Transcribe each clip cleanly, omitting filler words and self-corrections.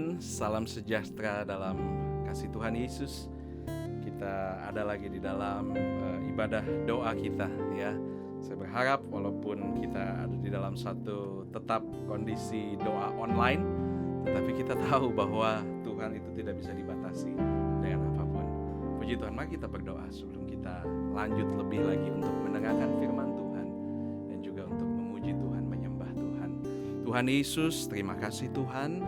Amin. Salam sejahtera dalam kasih Tuhan Yesus. Kita ada lagi di dalam ibadah doa kita ya. Saya berharap walaupun kita ada di dalam satu tetap kondisi doa online, tetapi kita tahu bahwa Tuhan itu tidak bisa dibatasi dengan apapun. Puji Tuhan, mari kita berdoa sebelum kita lanjut lebih lagi untuk mendengarkan firman Tuhan dan juga untuk memuji Tuhan, menyembah Tuhan. Tuhan Yesus, terima kasih Tuhan.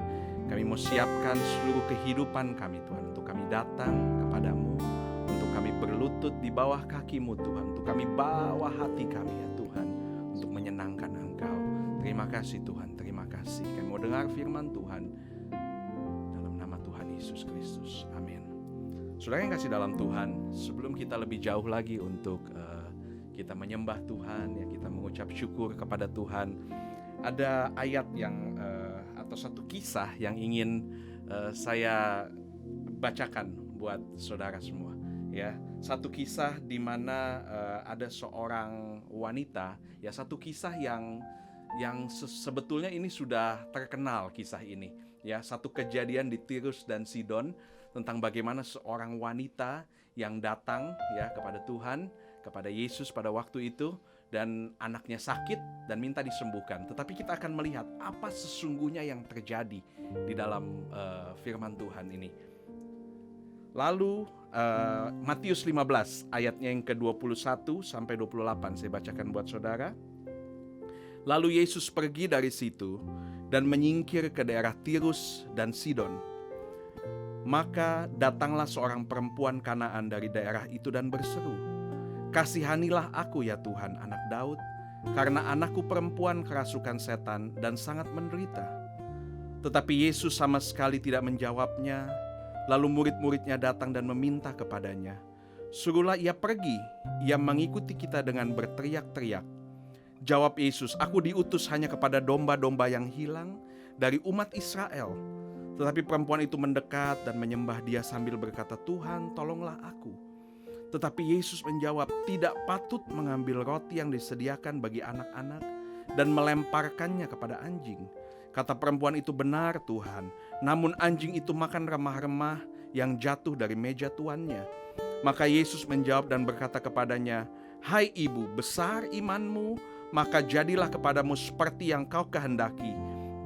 Kami mau siapkan seluruh kehidupan kami Tuhan, untuk kami datang kepadamu, untuk kami berlutut di bawah kakimu Tuhan, untuk kami bawa hati kami ya Tuhan, untuk menyenangkan Engkau. Terima kasih Tuhan, terima kasih. Kami mau dengar firman Tuhan dalam nama Tuhan Yesus Kristus. Amin. Saudara yang kasih dalam Tuhan, sebelum kita lebih jauh lagi untuk kita menyembah Tuhan, ya kita mengucap syukur kepada Tuhan, ada ayat yang atau satu kisah yang ingin saya bacakan buat saudara semua ya. Satu kisah di mana ada seorang wanita ya, satu kisah yang sebetulnya ini sudah terkenal kisah ini ya. Satu kejadian di Tirus dan Sidon tentang bagaimana seorang wanita yang datang ya kepada Tuhan, kepada Yesus pada waktu itu, dan anaknya sakit dan minta disembuhkan. Tetapi kita akan melihat apa sesungguhnya yang terjadi di dalam firman Tuhan ini. Lalu Matius 15 ayatnya yang ke-21 sampai 28 saya bacakan buat saudara. Lalu Yesus pergi dari situ dan menyingkir ke daerah Tirus dan Sidon. Maka datanglah seorang perempuan Kanaan dari daerah itu dan berseru, "Kasihanilah aku ya Tuhan, anak Daud, karena anakku perempuan kerasukan setan dan sangat menderita." Tetapi Yesus sama sekali tidak menjawabnya. Lalu murid-muridnya datang dan meminta kepadanya, "Suruhlah ia pergi, ia mengikuti kita dengan berteriak-teriak." Jawab Yesus, "Aku diutus hanya kepada domba-domba yang hilang dari umat Israel." Tetapi perempuan itu mendekat dan menyembah Dia sambil berkata, "Tuhan, tolonglah aku." Tetapi Yesus menjawab, "Tidak patut mengambil roti yang disediakan bagi anak-anak dan melemparkannya kepada anjing." Kata perempuan itu, "Benar Tuhan, namun anjing itu makan remah-remah yang jatuh dari meja tuannya." Maka Yesus menjawab dan berkata kepadanya, "Hai ibu, besar imanmu, maka jadilah kepadamu seperti yang kau kehendaki."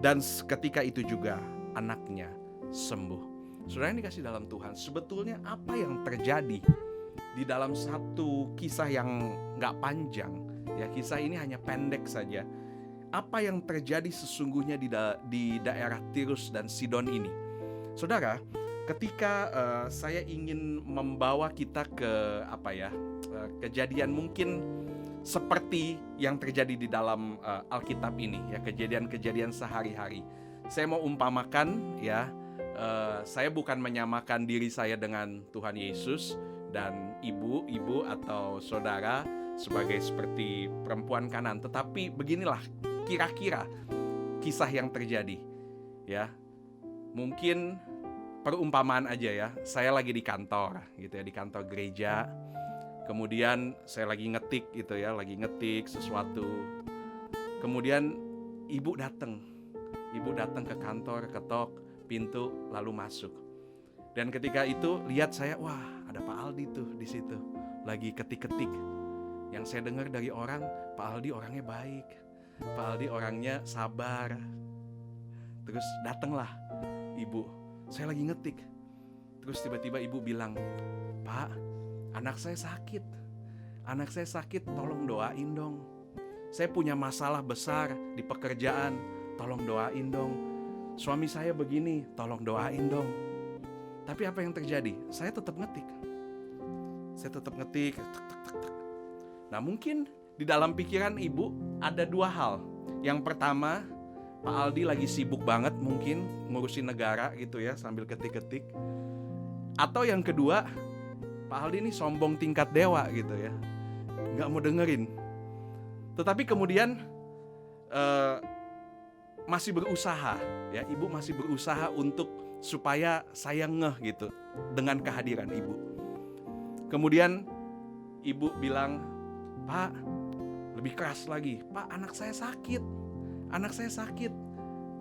Dan ketika itu juga anaknya sembuh. Saudara yang dikasih dalam Tuhan, sebetulnya apa yang terjadi di dalam satu kisah yang gak panjang ya, kisah ini hanya pendek saja. Apa yang terjadi sesungguhnya di daerah Tirus dan Sidon ini? Saudara, ketika saya ingin membawa kita ke kejadian mungkin seperti yang terjadi di dalam Alkitab ini ya, kejadian-kejadian sehari-hari. Saya mau umpamakan ya, saya bukan menyamakan diri saya dengan Tuhan Yesus dan ibu atau saudara sebagai seperti perempuan Kanaan, tetapi beginilah kira-kira kisah yang terjadi ya. Mungkin perumpamaan aja ya, saya lagi di kantor gitu ya, di kantor gereja. Kemudian saya lagi ngetik gitu ya, lagi ngetik sesuatu. Kemudian ibu datang ke kantor, ketok pintu lalu masuk. Dan ketika itu lihat saya, wah ada Pak Aldi tuh di situ lagi ketik-ketik. Yang saya dengar dari orang, Pak Aldi orangnya baik, Pak Aldi orangnya sabar. Terus datanglah ibu, saya lagi ngetik. Terus tiba-tiba ibu bilang, "Pak, anak saya sakit, tolong doain dong. Saya punya masalah besar di pekerjaan, tolong doain dong. Suami saya begini, tolong doain dong." Tapi apa yang terjadi? Saya tetap ngetik. Nah mungkin di dalam pikiran ibu ada dua hal. Yang pertama, Pak Aldi lagi sibuk banget mungkin ngurusin negara gitu ya, sambil ketik-ketik. Atau yang kedua, Pak Aldi ini sombong tingkat dewa gitu ya, gak mau dengerin. Tetapi kemudian masih berusaha ya, ibu masih berusaha untuk supaya saya ngeh gitu dengan kehadiran ibu. Kemudian ibu bilang, "Pak," lebih keras lagi, "Pak, anak saya sakit,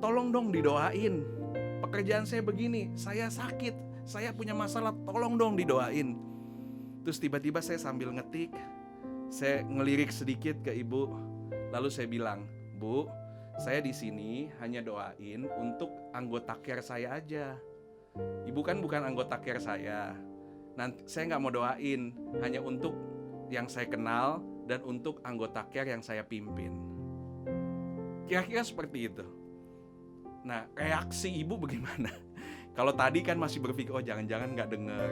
tolong dong didoain." pekerjaan saya begini, saya sakit, saya punya masalah, tolong dong didoain. Terus tiba-tiba saya sambil ngetik, saya ngelirik sedikit ke ibu, lalu saya bilang, Bu, saya di sini hanya doain untuk anggota care saya aja. Ibu kan bukan anggota care saya. Nanti saya nggak mau doain, hanya untuk yang saya kenal dan untuk anggota care yang saya pimpin. Kira-kira seperti itu. Nah, reaksi ibu bagaimana? Kalau tadi kan masih berpikir, oh jangan-jangan gak denger,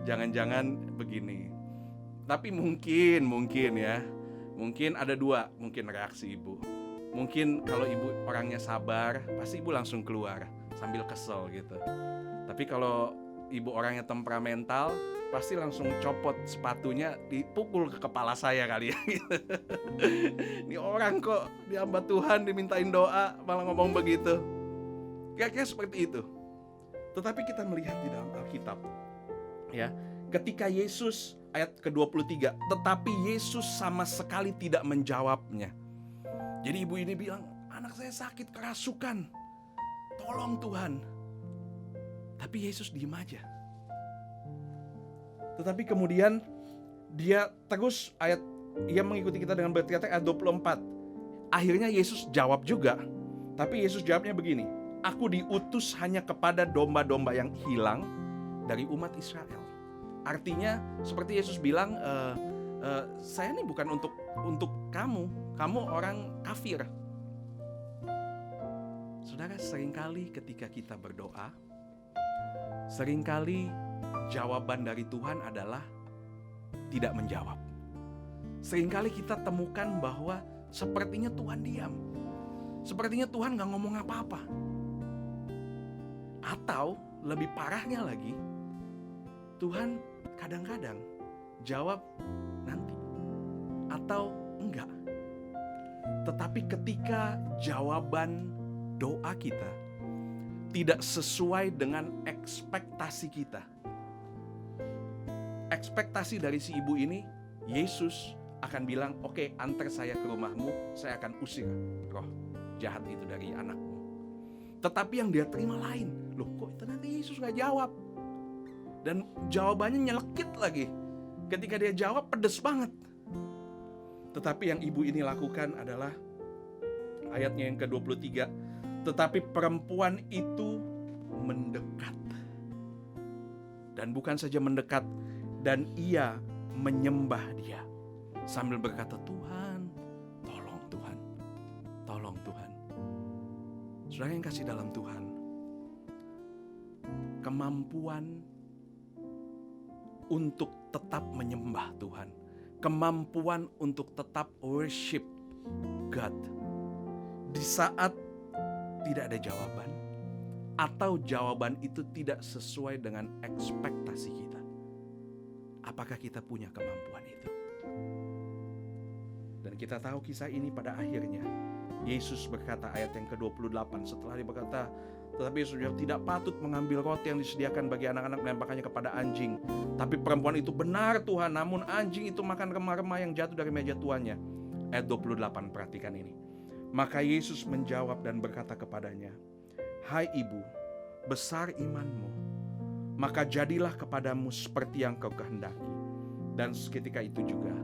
jangan-jangan begini. Tapi mungkin ya, mungkin ada dua mungkin reaksi ibu. Mungkin kalau ibu orangnya sabar, pasti ibu langsung keluar sambil kesel gitu. Tapi kalau ibu orangnya temperamental, pasti langsung copot sepatunya, dipukul ke kepala saya kali ya. Ini orang kok dihamba Tuhan, dimintain doa, malah ngomong begitu. Kira-kira seperti itu. Tetapi kita melihat di dalam Alkitab, ya, ketika Yesus ayat ke-23, tetapi Yesus sama sekali tidak menjawabnya. Jadi ibu ini bilang, anak saya sakit kerasukan, tolong Tuhan. Tapi Yesus diem aja. Tetapi kemudian dia terus ia mengikuti kita dengan berkata ayat 24. Akhirnya Yesus jawab juga. Tapi Yesus jawabnya begini, aku diutus hanya kepada domba-domba yang hilang dari umat Israel. Artinya seperti Yesus bilang, saya ini bukan untuk kamu orang kafir. Saudara, seringkali ketika kita berdoa, seringkali jawaban dari Tuhan adalah tidak menjawab. Seringkali kita temukan bahwa sepertinya Tuhan diam, sepertinya Tuhan gak ngomong apa-apa. Atau lebih parahnya lagi, Tuhan kadang-kadang jawab nanti atau enggak. Tetapi ketika jawaban doa kita tidak sesuai dengan ekspektasi kita, ekspektasi dari si ibu ini, Yesus akan bilang, oke, antar saya ke rumahmu, saya akan usir roh jahat itu dari anakmu. Tetapi yang dia terima lain. Loh, kok ternyata Yesus gak jawab? Dan jawabannya nyelekit lagi. Ketika dia jawab, pedes banget. Tetapi yang ibu ini lakukan adalah ayatnya yang ke-23. Tetapi perempuan itu mendekat. Dan bukan saja mendekat, dan ia menyembah dia sambil berkata, Tuhan, tolong Tuhan, tolong Tuhan. Saudara yang kasih dalam Tuhan, kemampuan untuk tetap menyembah Tuhan, kemampuan untuk tetap worship God di saat tidak ada jawaban, atau jawaban itu tidak sesuai dengan ekspektasi kita. Apakah kita punya kemampuan itu? Dan kita tahu kisah ini pada akhirnya Yesus berkata ayat yang ke-28, setelah dia berkata, tetapi Yesus tidak patut mengambil roti yang disediakan bagi anak-anak melemparkannya kepada anjing. Tapi perempuan itu, benar Tuhan, namun anjing itu makan remah-remah yang jatuh dari meja tuannya. Ayat 28, perhatikan ini. Maka Yesus menjawab dan berkata kepadanya, hai ibu, besar imanmu, maka jadilah kepadamu seperti yang kau kehendaki. Dan seketika itu juga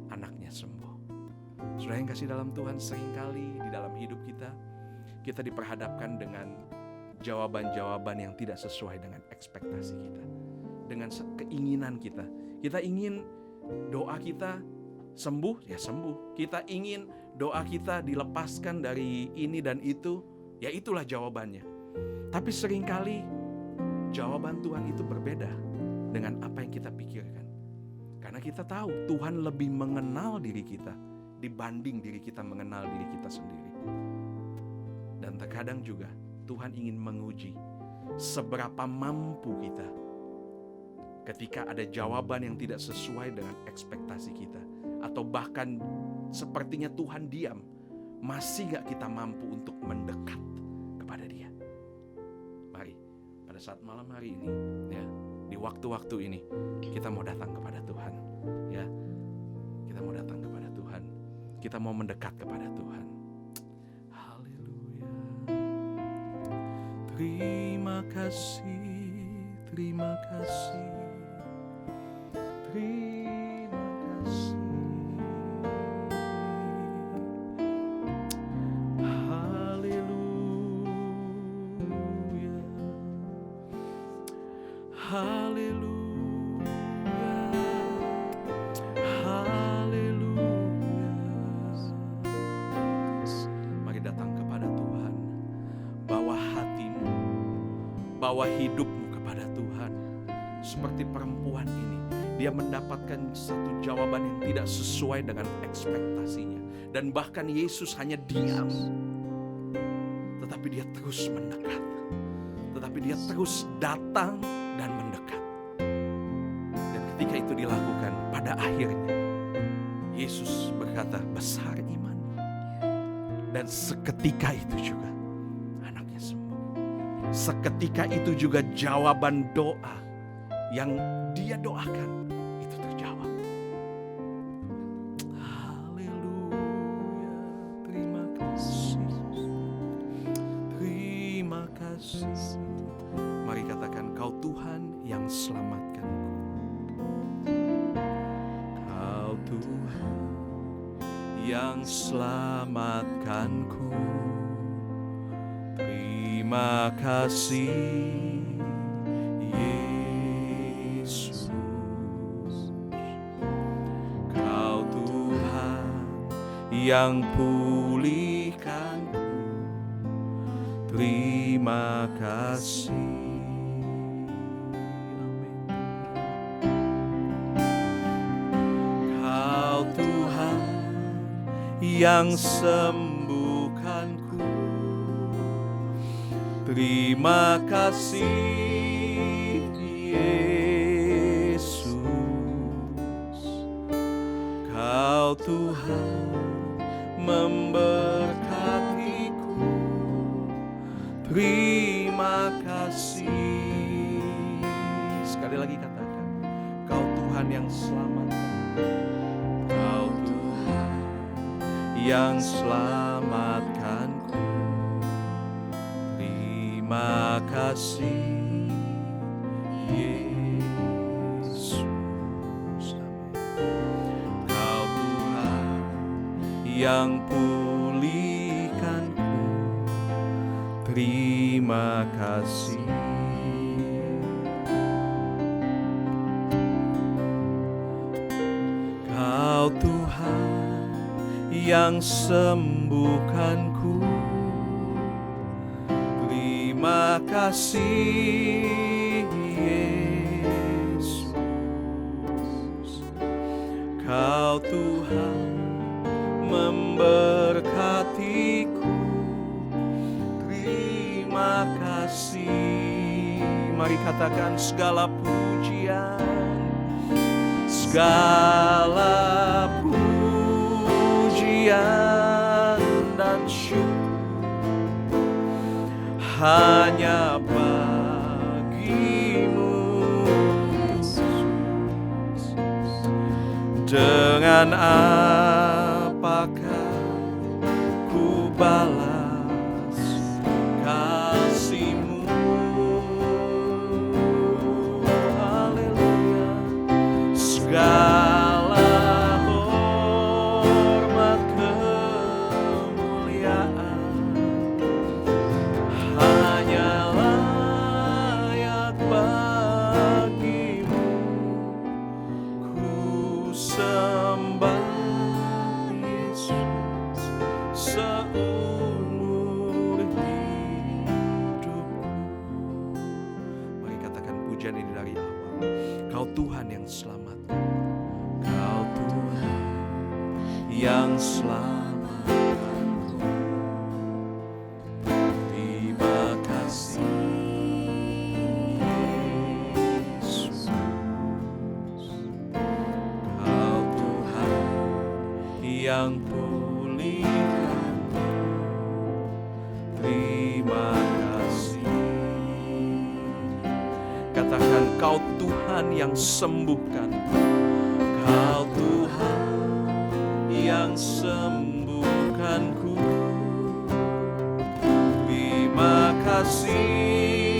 anaknya sembuh. Saudara yang kasih dalam Tuhan, seringkali di dalam hidup kita, kita diperhadapkan dengan jawaban-jawaban yang tidak sesuai dengan ekspektasi kita, dengan keinginan kita. Kita ingin doa kita sembuh, ya sembuh. Kita ingin doa kita dilepaskan dari ini dan itu, ya itulah jawabannya. Tapi seringkali jawaban Tuhan itu berbeda dengan apa yang kita pikirkan. Karena kita tahu Tuhan lebih mengenal diri kita dibanding diri kita mengenal diri kita sendiri. Dan terkadang juga Tuhan ingin menguji seberapa mampu kita ketika ada jawaban yang tidak sesuai dengan ekspektasi kita, atau bahkan sepertinya Tuhan diam. Masih gak kita mampu untuk mendekat kepada Dia? Mari pada saat malam hari ini, ya, di waktu-waktu ini kita mau datang kepada Tuhan, ya. Kita mau datang kepada Tuhan. Kita mau mendekat kepada Tuhan. Haleluya. Terima kasih, terima kasih, terima kasih. Haleluya, haleluya, haleluya. Mari datang kepada Tuhan, bawa hatimu, bawa hidupmu kepada Tuhan. Seperti perempuan ini, dia mendapatkan satu jawaban yang tidak sesuai dengan ekspektasinya. Dan bahkan Yesus hanya diam, tetapi dia terus mendekat. Tetapi dia terus datang dan mendekat. Dan ketika itu dilakukan, pada akhirnya Yesus berkata, besar imanmu. Dan seketika itu juga anaknya sembuh. Seketika itu juga jawaban doa yang dia doakan itu terjawab. Haleluya, terima kasih, terima kasih. Mari katakan, Kau Tuhan yang selamatkanku. Kau Tuhan yang selamatkanku. Terima kasih Yesus. Kau Tuhan yang pulihkanku. Terima kasih. Kau Tuhan yang sembuhkanku. Terima kasih Yesus. Kau Tuhan memberkatiku. Terima kasih. Sekali lagi katakan, Kau Tuhan yang selamatkan. Kau Tuhan yang selamatkanku. Terima kasih Yesus. Kau Tuhan yang pulihkanku. Terima kasih. Kau Tuhan yang sembuhkanku. Terima kasih Yesus. Kau Tuhan memberkatiku. Terima kasih. Mari katakan, segala pujian, segala pujian dan syukur hanya bagimu. Dengan apakah ku balas kasih-Mu? Haleluya. Segala hormat kemuliaan hanya layak bagimu. Ku sembah Yesus seumur hidupku. Mari katakan pujian ini dari awal. Kau Tuhan yang selamatkan. Kau Tuhan yang selamatkanku. Terima kasih Yesus. Kau Tuhan yang pulihkanku. Terima kasih. Katakan, Kau Tuhan yang sembuhkan. Kau Tuhan yang sembuhkanku. Terima kasih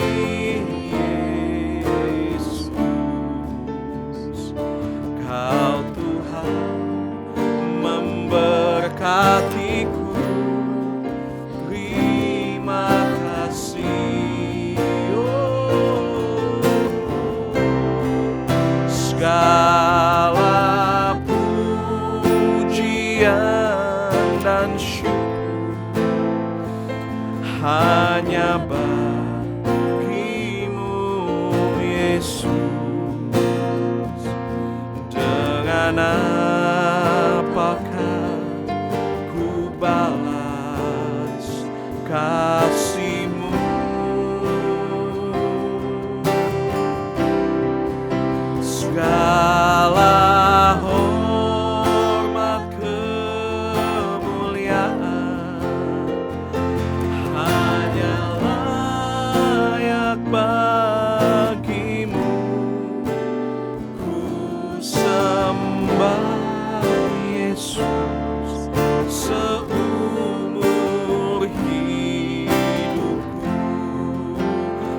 Yesus, dengan apakah ku balas kasih-Mu? Segala hormat kemuliaan hanya layak bagi-Mu. Ku sembah Yesus seumur hidupku.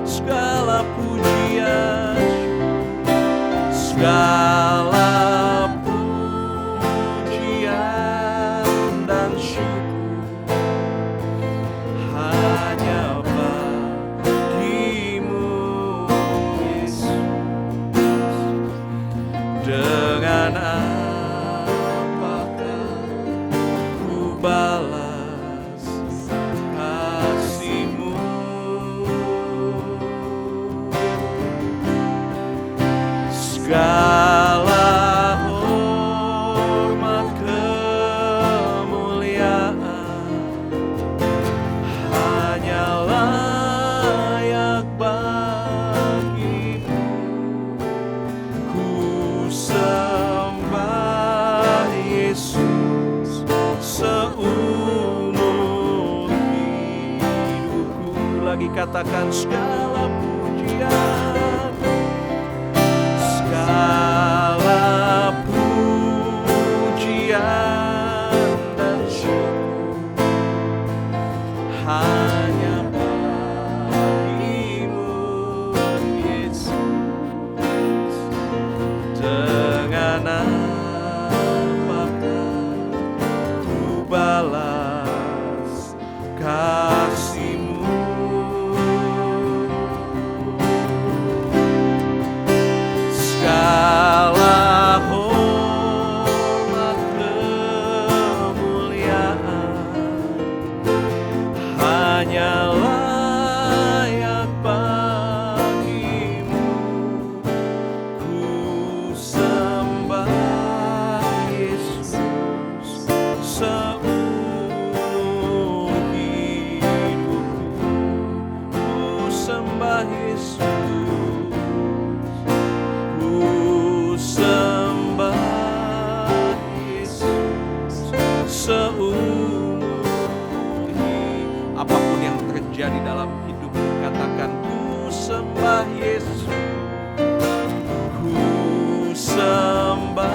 Segala pujian, segala pujian dan syukur hanya bagi-Mu, Yesus. Dengan apakah ku balas kasih-Mu? Segala hormat kemuliaan hanya layak bagi-Mu. Ku sembah Yesus seumur hidupku. Lagi katakan segala pujian, segala pujian dan syukur hanya bagi-Mu, Yesus. Dengan apakah ku balas kasih-Mu? Segala hormat kemuliaan hanya layak bagi-Mu. Ku sembah Yesus seumur hidupku. Ku sembah Yesus, sembah Yesus seumur hidup. Apapun yang terjadi dalam hidup, katakan ku sembah Yesus. Ku sembah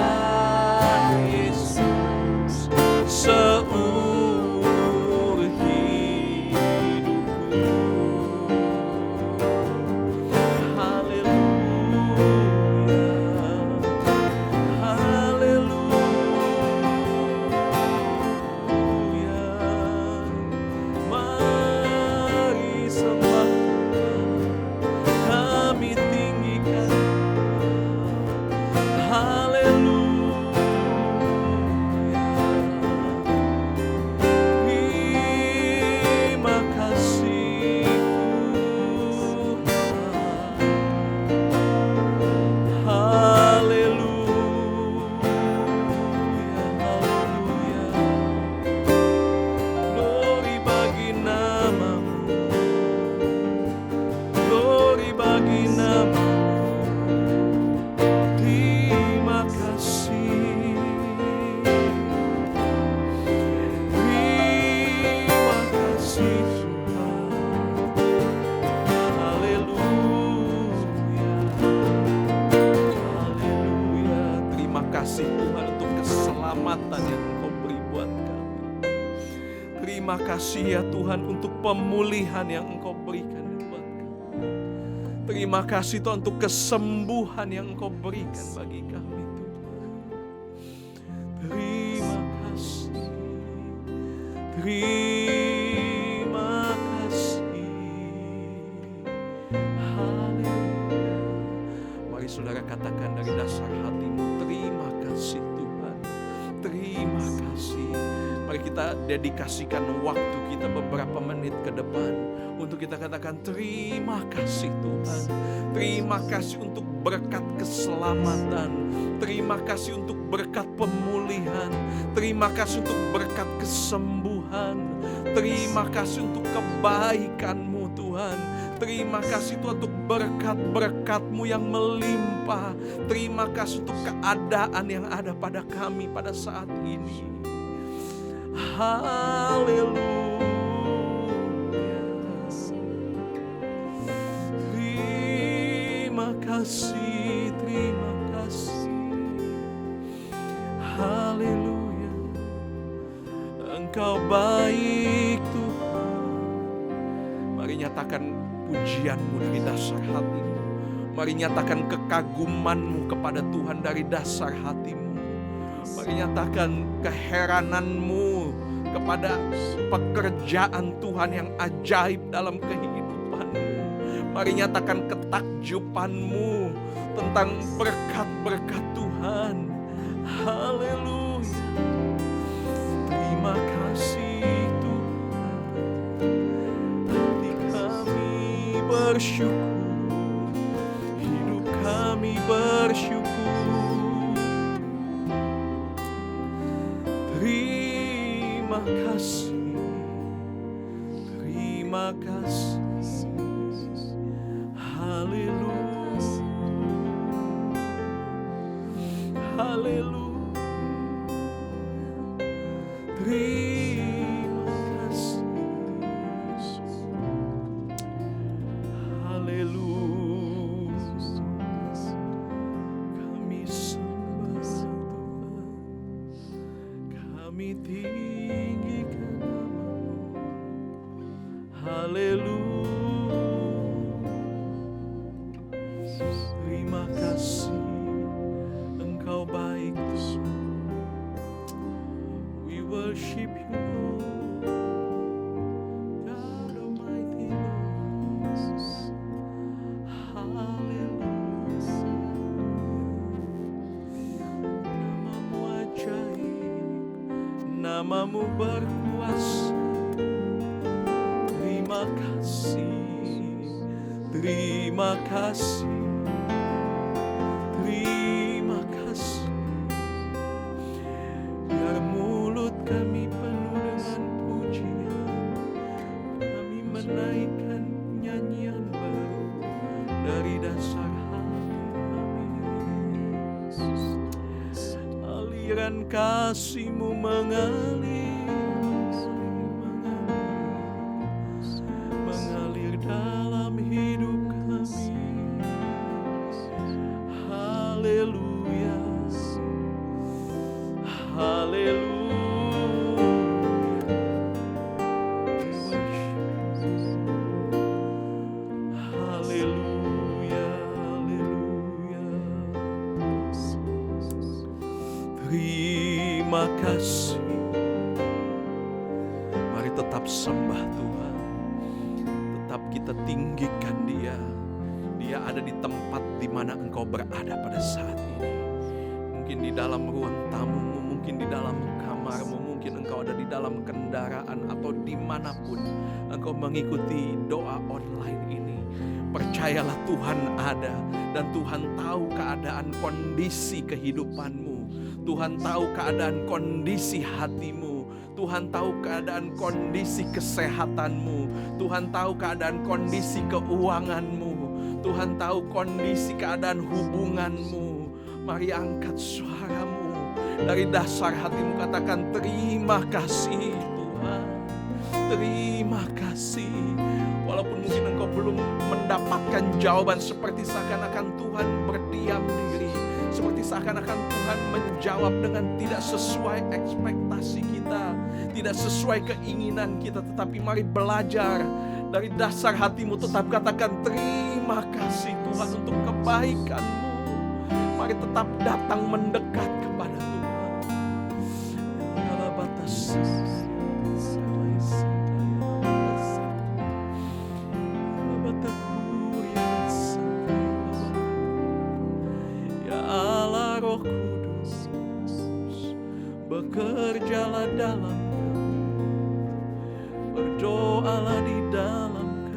Yesus seumur hidupku. Terima kasih ya Tuhan untuk pemulihan yang Engkau berikan buat kami. Terima kasih Tuhan untuk kesembuhan yang Engkau berikan bagi kami Tuhan. Terima kasih. Terima kasih. Haleluya. Mari saudara katakan dari dasar hatimu, terima kasih Tuhan. Terima kasih. Mari kita dedikasikan waktu kita beberapa menit ke depan untuk kita katakan terima kasih Tuhan. Terima kasih untuk berkat keselamatan. Terima kasih untuk berkat pemulihan. Terima kasih untuk berkat kesembuhan. Terima kasih untuk kebaikan-Mu Tuhan. Terima kasih Tuhan untuk berkat-berkat-Mu yang melimpah. Terima kasih untuk keadaan yang ada pada kami pada saat ini. Haleluya. Terima kasih, terima kasih. Haleluya. Engkau baik Tuhan. Mari nyatakan pujian-Mu dari dasar hatimu. Mari nyatakan kekaguman-Mu kepada Tuhan dari dasar hatimu. Mari nyatakan keheranan-Mu kepada pekerjaan Tuhan yang ajaib dalam kehidupan-Mu. Mari nyatakan ketakjuban-Mu tentang berkat-berkat Tuhan. Haleluya. Terima kasih Tuhan. Hati kami bersyukur. Hidup kami bersyukur. Terima kasih. Terima kasih. Haleluya. Haleluya. Terima kasih. Haleluya. Kami sembah Tuhan. Kami tinggikan nama-Mu. Haleluya. Terima kasih. Engkau baik Tuhan. We worship You, Lord, God Almighty, Lord. Haleluya. Nama-Mu ajaib, nama-Mu berkuasa. Terima kasih, terima kasih. Terima kasih. Biar mulut kami penuh dengan pujian, kami menaikkan nyanyian baru dari dasar hati kami. Aliran kasih-Mu mengalir dalam hidup kami. Haleluya. Haleluya. Haleluya. Haleluya. Terima kasih. Mari tetap sembah Tuhan. Tetap kita tinggikan Dia. Dia ada di tempat di mana engkau berada pada saat ini. Mungkin di dalam ruang tamumu, mungkin di dalam kamarmu, mungkin engkau ada di dalam kendaraan atau dimanapun engkau mengikuti doa online ini. Percayalah Tuhan ada dan Tuhan tahu keadaan kondisi kehidupanmu. Tuhan tahu keadaan kondisi hatimu. Tuhan tahu keadaan kondisi kesehatanmu. Tuhan tahu keadaan kondisi keuanganmu. Tuhan tahu kondisi keadaan hubunganmu. Mari angkat suaramu. Dari dasar hatimu katakan terima kasih Tuhan. Terima kasih. Walaupun mungkin engkau belum mendapatkan jawaban, seperti seakan-akan Tuhan berdiam diri. Seperti seakan-akan Tuhan menjawab dengan tidak sesuai ekspektasi kita. Tidak sesuai keinginan kita. Tetapi mari belajar. Dari dasar hatimu tetap katakan terima kasih Tuhan untuk kebaikan-Mu. Mari tetap datang mendekat kepada Tuhan. Dalam batas ya Allah Roh Kudus, bekerjalah dalam kami, berdoalah di dalam kami.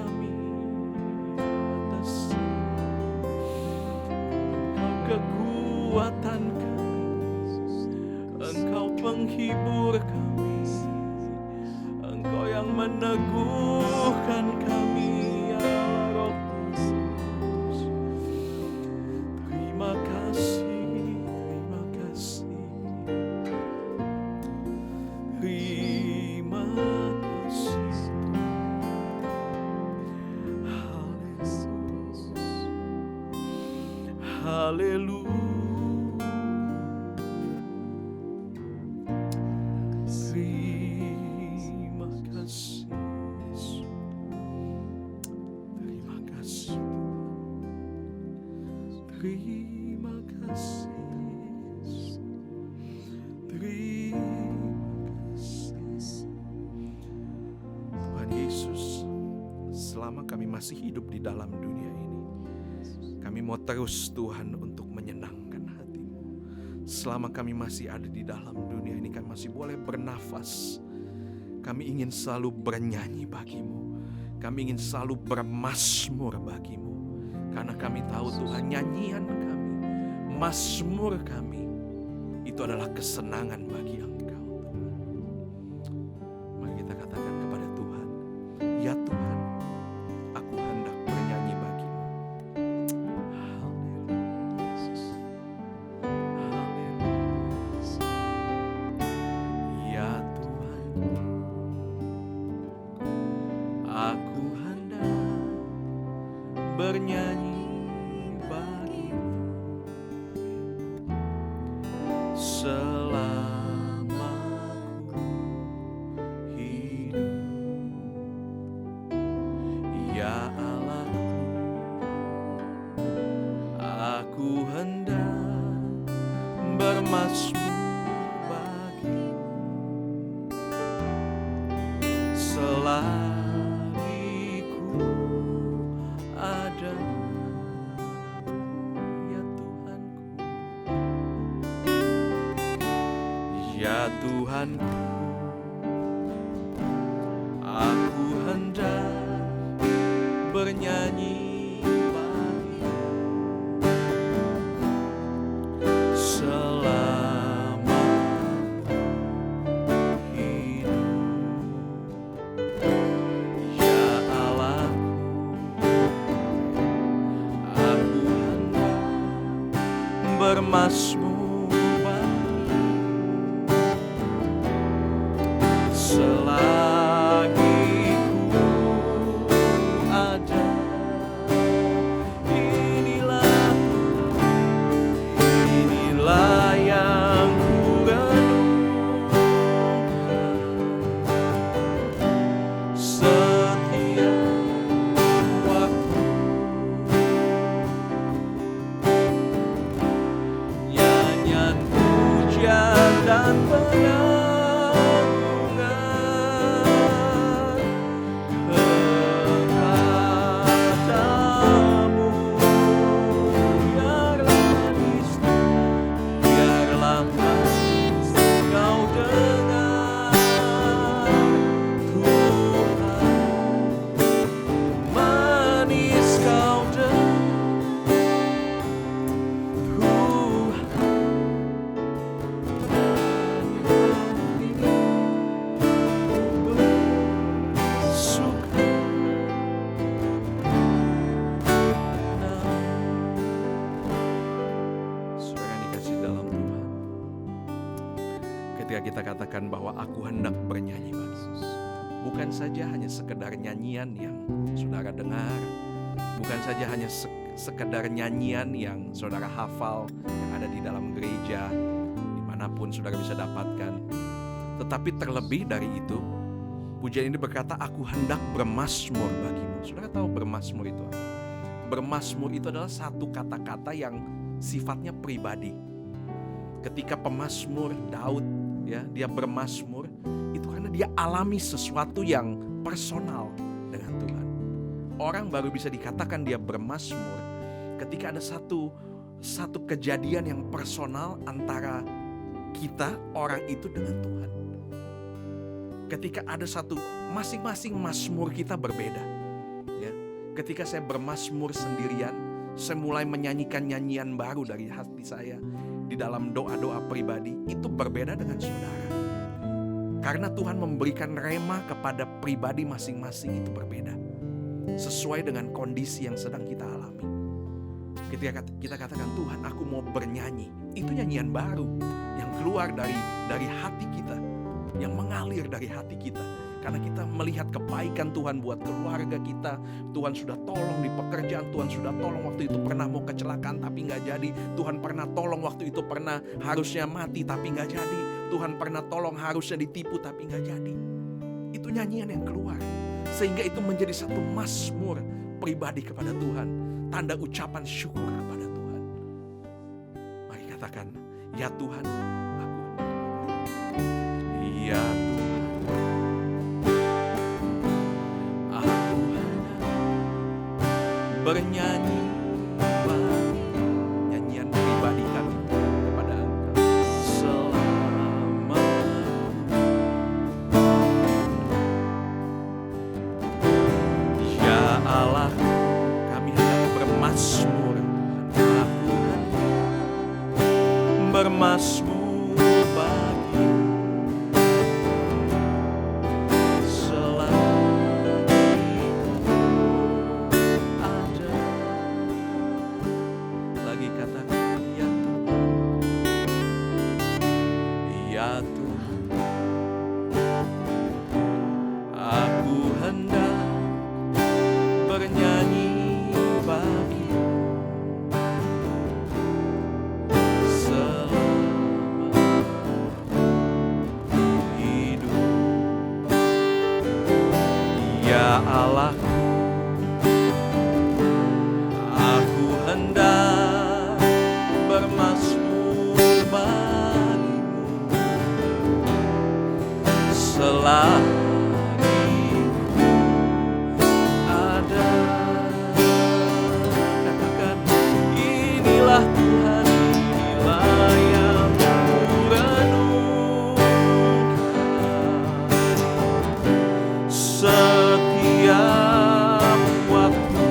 Haleluya. Terima kasih Yesus. Terima kasih Tuhan. Terima kasih Yesus. Terima kasih Tuhan Yesus. Selama kami masih hidup di dalam dunia ini, kami mau terus Tuhan untuk menyenangkan hati-Mu. Selama kami masih ada di dalam dunia ini, kami masih boleh bernafas. Kami ingin selalu bernyanyi bagi-Mu. Kami ingin selalu bermazmur bagi-Mu. Karena kami tahu Tuhan, nyanyian kami, mazmur kami, itu adalah kesenangan bagi Engkau Tuhan. Mari kita katakan kepada Tuhan, ya Tuhan, aku hendak bernyanyi bagi-Mu. Haleluya Yesus. Haleluya Yesus. Ya Tuhan, aku hendak bernyanyi bagi-Mu selama ku hidup. Ya Allahku, aku hendak bermazmur bagi-Mu selagi ku ada. Ya Tuhanku, ya Tuhanku, aku hendak bernyanyi bagi-Mu selama hidup. Ya Allahku, aku hendak bermazmur bagi-Mu selagi ku ada. Inilah yang ku renungkan setiap waktu. Nyanyian pujian dan pengagungan kepadamu. Biarlah istana, biarlah Kau dengar Tuhan. Manis Kau dengar Saudara dikasih dalam Tuhan, ketika kita katakan bahwa aku hendak bernyanyi bagi-Mu, bukan saja hanya sekedar nyanyian yang saudara dengar, bukan saja hanya sekedar nyanyian yang saudara hafal yang ada di dalam gereja, dimanapun saudara bisa dapatkan. Tetapi terlebih dari itu, pujian ini berkata, aku hendak bermazmur bagi-Mu. Saudara tahu bermazmur itu apa? Bermazmur itu adalah satu kata-kata yang sifatnya pribadi. Ketika pemazmur Daud, ya, dia bermazmur, itu karena dia alami sesuatu yang personal dengan Tuhan. Orang baru bisa dikatakan dia bermazmur ketika ada satu kejadian yang personal antara kita, orang itu, dengan Tuhan. Ketika ada satu, masing-masing mazmur kita berbeda, ya. Ketika saya bermazmur sendirian, saya mulai menyanyikan nyanyian baru dari hati saya di dalam doa-doa pribadi, itu berbeda dengan saudara. Karena Tuhan memberikan rema kepada pribadi masing-masing, itu berbeda sesuai dengan kondisi yang sedang kita alami. Ketika kita katakan, Tuhan, aku mau bernyanyi, itu nyanyian baru yang keluar dari hati kita, yang mengalir dari hati kita. Karena kita melihat kebaikan Tuhan buat keluarga kita. Tuhan sudah tolong di pekerjaan, Tuhan sudah tolong waktu itu pernah mau kecelakaan tapi gak jadi. Tuhan pernah tolong waktu itu pernah harusnya mati tapi gak jadi. Tuhan pernah tolong harusnya ditipu tapi gak jadi. Itu nyanyian yang keluar. Sehingga itu menjadi satu mazmur pribadi kepada Tuhan. Tanda ucapan syukur kepada Tuhan. Mari katakan, ya Tuhan, aku ya Tuhan, aku bernyanyi bagi nyanyian pribadi kami kepada Engkau selama. Ya Allah, kami hendak bermazmur, aku bermazmur bagi Allahku, aku hendak bermazmur bagimu selagi ku ada. Katakan, inilah Tuhan, inilah yang ku renungkan setiap waktu.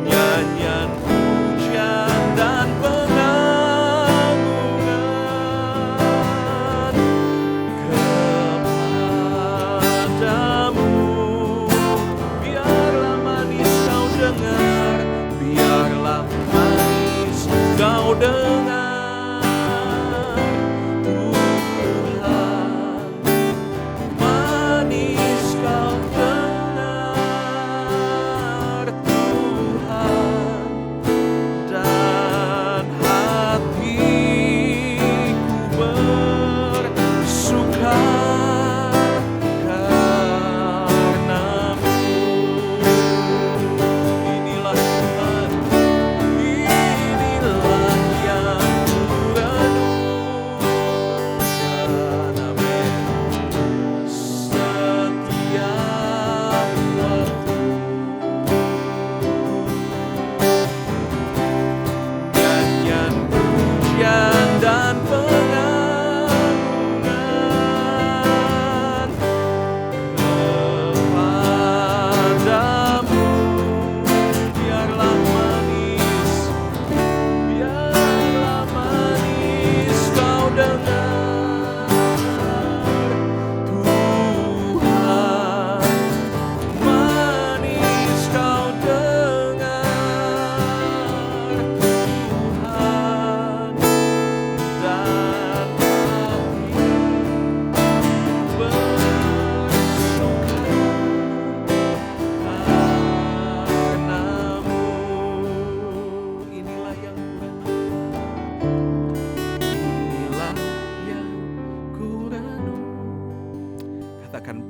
Nyanyian pujian dan pengagungan kepadamu. Biarlah manis kau dengar, biarlah manis kau dengar.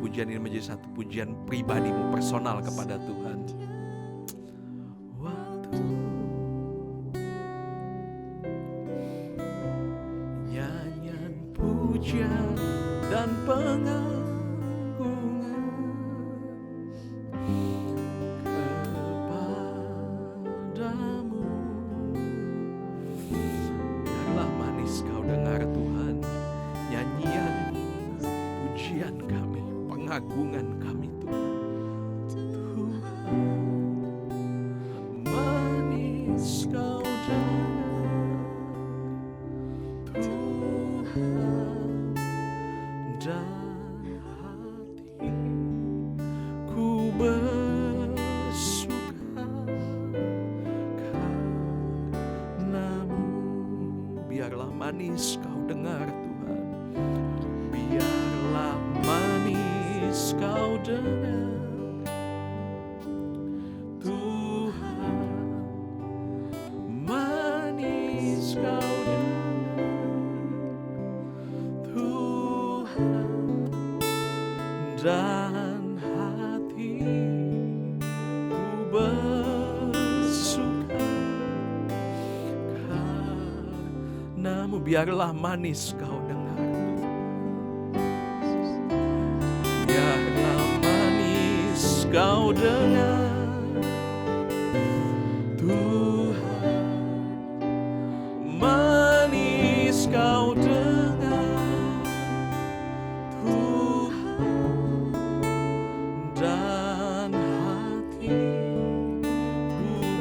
Pujian ini menjadi satu pujian pribadimu personal kepada Tuhan. Waktu nyanyian pujian dan pengagungan kepadamu. Biarlah manis kau dengar Tuhan, nyanyian pujian kami, pengagungan kami Tuhan. Manis kau dengar Tuhan, dan hatiku bersuka karenamu. Biarlah manis kau dengar Tuhan, dan hatiku bersuka karenamu. Biarlah manis kau dengar, biarlah manis kau dengar, Tuhan, manis kau dengar, Tuhan, dan hatiku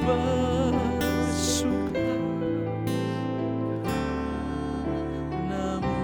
bersuka karenamu.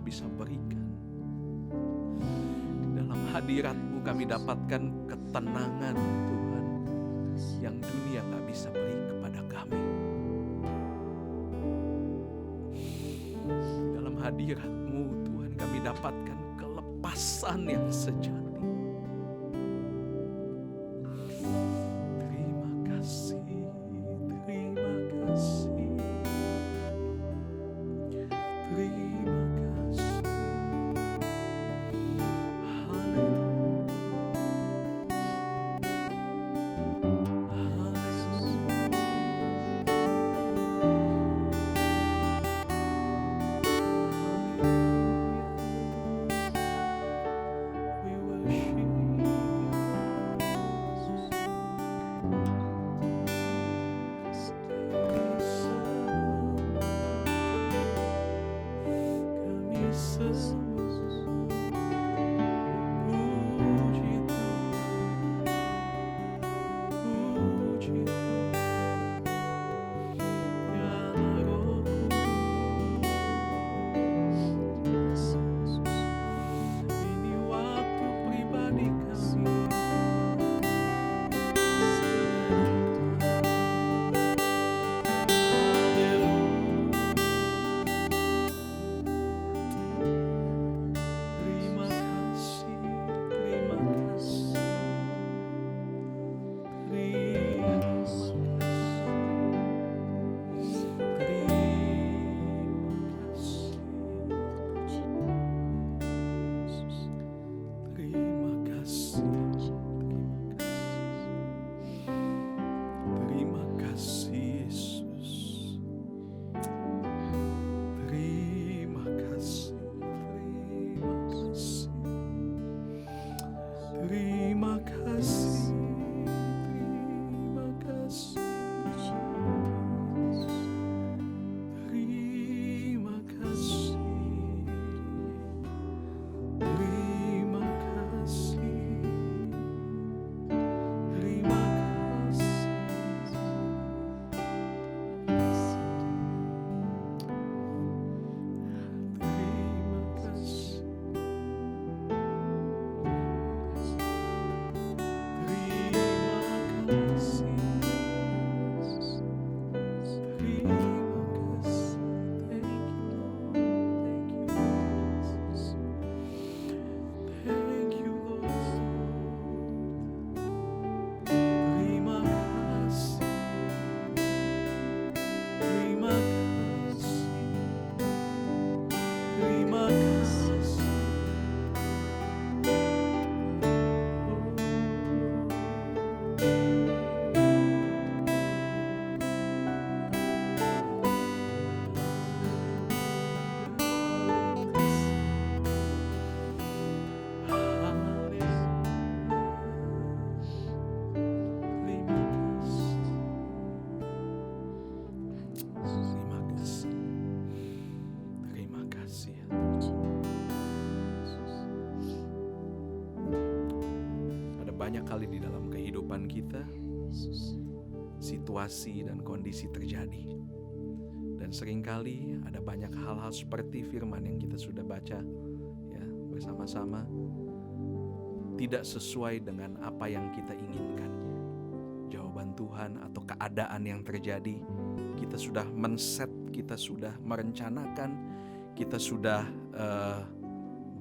bisa berikan. Di dalam hadirat-Mu kami dapatkan ketenangan Tuhan, yang dunia gak bisa beri kepada kami. Di dalam hadirat-Mu Tuhan kami dapatkan kelepasan yang sejati. Terima kasih, terima kasih, terima kasih. Banyak kali di dalam kehidupan kita situasi dan kondisi terjadi, dan seringkali ada banyak hal-hal seperti firman yang kita sudah baca ya bersama-sama, tidak sesuai dengan apa yang kita inginkan. Jawaban Tuhan atau keadaan yang terjadi, kita sudah men-set, kita sudah merencanakan, kita sudah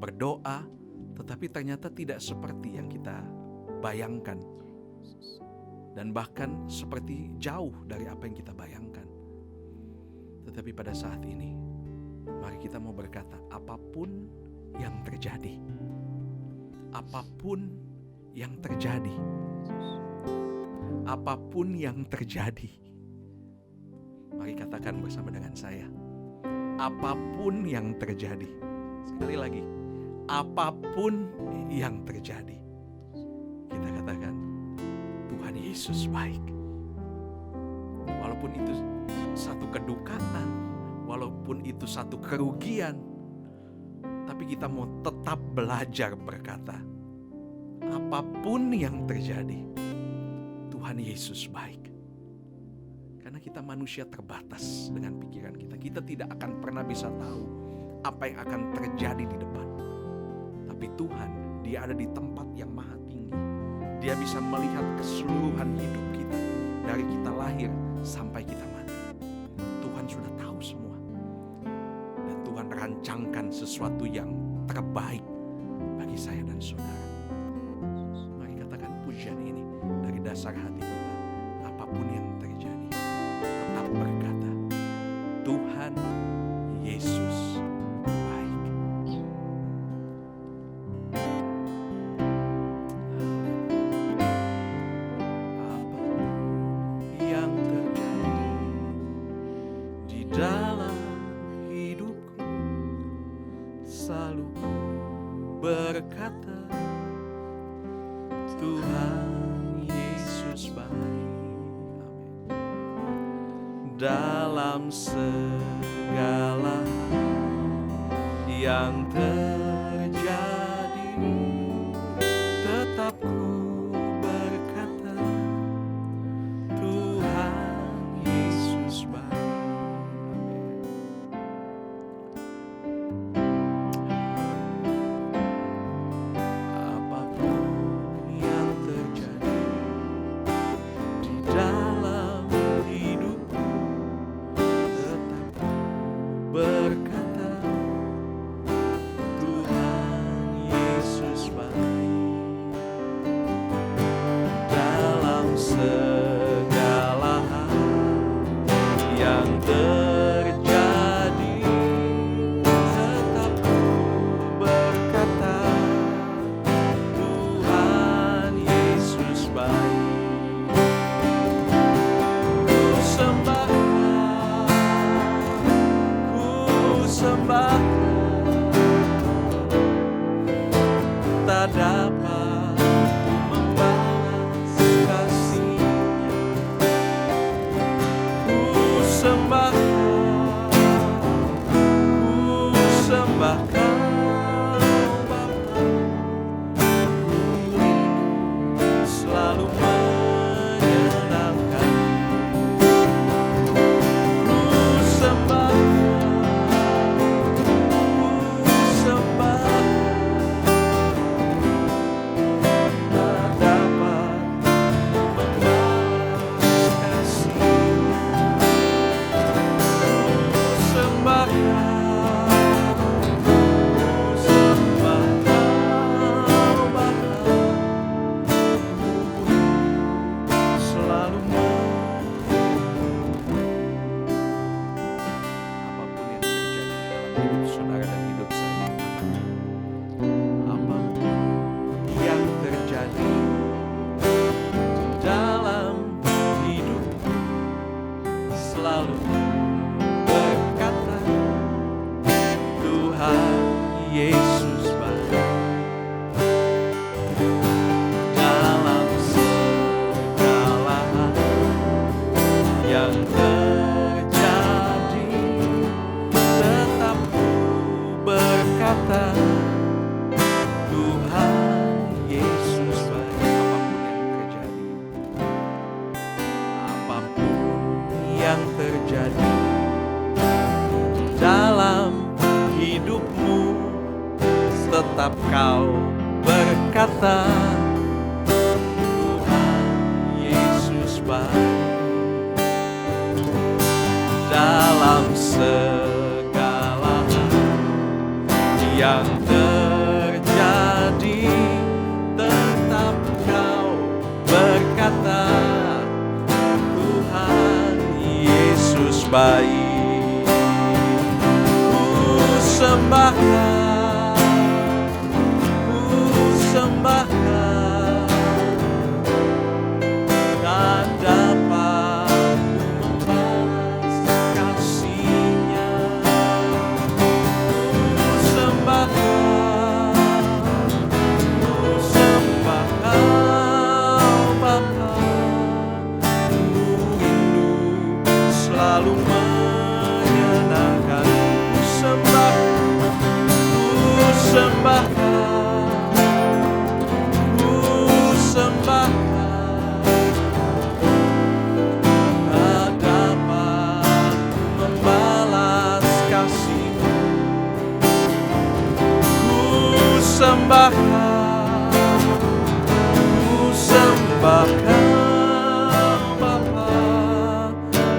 berdoa, tetapi ternyata tidak seperti yang kita bayangkan, dan bahkan seperti jauh dari apa yang kita bayangkan. Tetapi pada saat ini, mari kita mau berkata, apapun yang terjadi, apapun yang terjadi, apapun yang terjadi, mari katakan bersama dengan saya, apapun yang terjadi. Sekali lagi, apapun yang terjadi, kita katakan, Tuhan Yesus baik. Walaupun itu satu kedukaan, walaupun itu satu kerugian, tapi kita mau tetap belajar berkata, apapun yang terjadi, Tuhan Yesus baik. Karena kita manusia terbatas dengan pikiran kita. Kita tidak akan pernah bisa tahu apa yang akan terjadi di depan. Tapi Tuhan, Dia ada di tempat yang maha tinggi. Dia bisa melihat keseluruhan hidup kita, dari kita lahir sampai kita mati. Tuhan sudah tahu semua. Dan Tuhan rancangkan sesuatu yang terbaik bagi saya dan saudara. Mari katakan pujian ini dari dasar hati kita. Apapun yang terjadi, tetap berkata, Tuhan Yesus baik. Apapun yang terjadi di dalam hidupku, selalu berkata, Tuhan Yesus baik. Dalam segala yang terjadi, tetap ku berkata, Tuhan Yesus baik. Apapun yang terjadi di dalam hidupku, berkata, Tuhan Yesus baik. Dalam segala hal yang terjadi, tetap ku berkata, Tuhan Yesus baik. Ku sembah, tak dapat membalas kasih-Nya. Ku sembah, ku sembahkan Bapa. Ku rindu selalu menyenangkan. Ku sembah, selalu berkata, Tuhan Yesus baik. Dalam segala hal yang terjadi, tetap ku berkata, Tuhan Yesus baik. Apapun yang terjadi dalam hidupmu, tetap kau berkata, Tuhan Yesus baik. Dalam segala hal yang terjadi, tetap kau berkata, Tuhan Yesus baik. Ku sembahkan, ku sembahkan, tak dapat membalas kasih-Nya. Ku sembahkan, ku sembahkan Bapa. Ku rindu selalu menyenangkan. Ku sembah, ku sembahkan Bapa,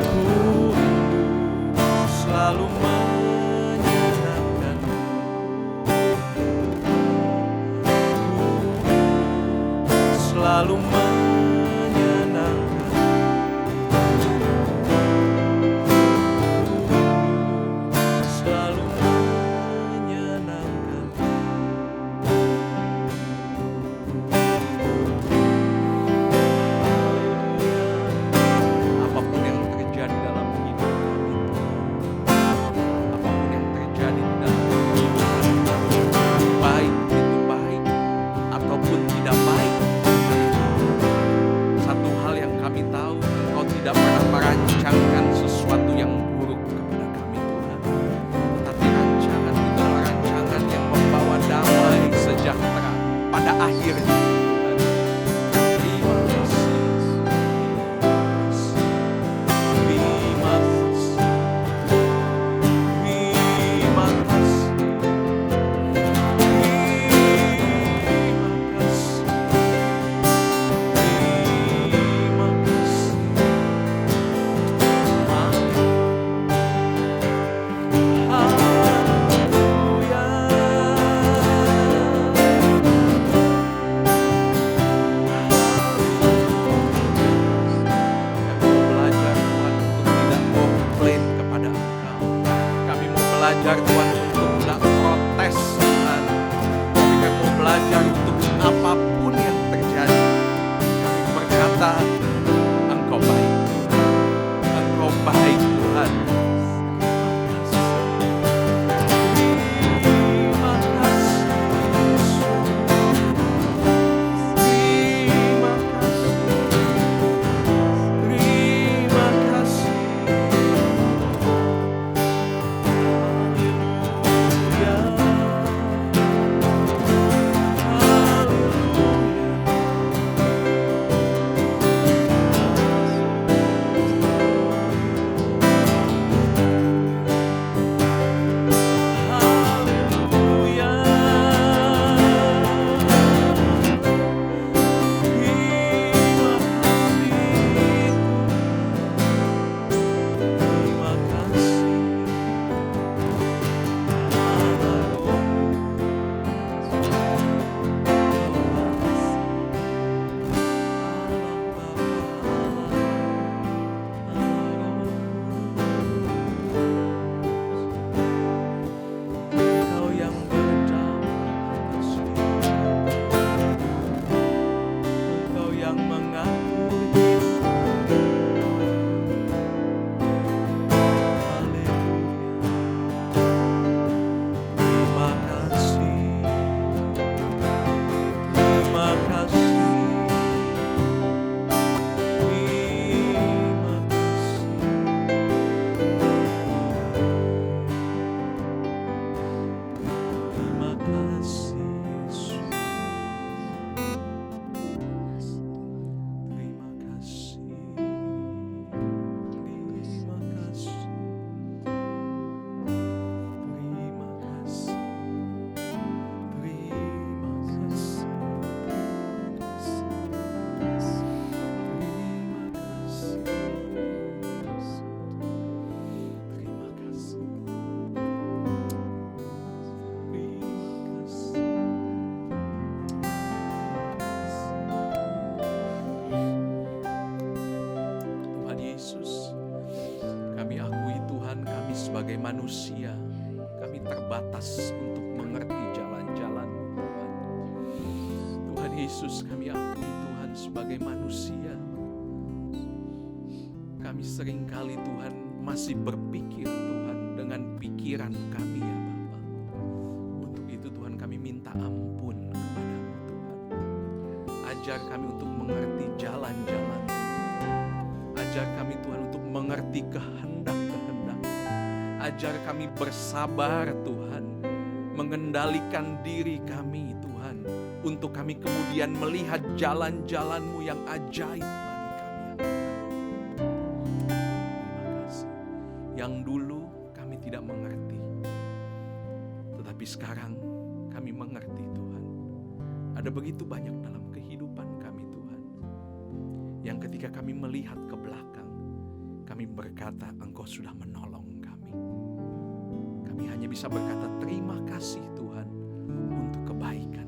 ku selalu menyenangkan, selalu menyenangkan, selalu menyenangkan. Apapun yang terjadi dalam hidup kami, apapun yang terjadi di dalam kehidupan kami, baik itu baik ataupun tidak baik, satu hal yang kami tahu, Engkau tidak pernah merancangkan sesuatu yang buruk kepada kami, Tuhan. Tetapi rancangan itu adalah rancangan yang membawa damai sejahtera pada akhirnya, Tuhan. Terima kasih, terima kasih, terima kasih, terima kasih, terima kasih. Kami mau belajar Tuhan untuk tidak protes, Tuhan. Tapi kami mau belajar untuk apapun yang terjadi, kami berkata, Engkau baik, Engkau baik, Tuhan. Terima kasih, terima kasih, terima kasih. Engkau yang berdaulat atas hidup, Engkau yang mengatur hidup. Haleluya. Terima kasih, terima kasih, terima kasih. Terima kasih, Yesus. Terima kasih. Terima kasih. Terima kasih. Terima kasih. Terima kasih. Terima kasih. Tuhan Yesus, kami akui Tuhan, kami sebagai manusia, kami terbatas untuk mengerti jalan-jalan-Mu, Tuhan. Tuhan Yesus, kami akui Tuhan sebagai manusia, kami seringkali Tuhan masih berpikir Tuhan dengan pikiran kami ya Bapa. Untuk itu Tuhan kami minta ampun kepadamu Tuhan. Ajar kami untuk mengerti jalan-jalan. Ajar kami Tuhan untuk mengerti kehendak-kehendak. Ajar kami bersabar Tuhan, mengendalikan diri kami Tuhan, untuk kami kemudian melihat jalan-jalan-Mu yang ajaib bagi kami ya Tuhan. Terima kasih. Yang dulu kami tidak mengerti, tetapi sekarang kami mengerti Tuhan. Ada begitu banyak dalam kehidupan kami Tuhan, yang ketika kami melihat ke belakang, kami berkata Engkau sudah menolong kami. Kami hanya bisa berkata terima kasih Tuhan untuk kebaikan.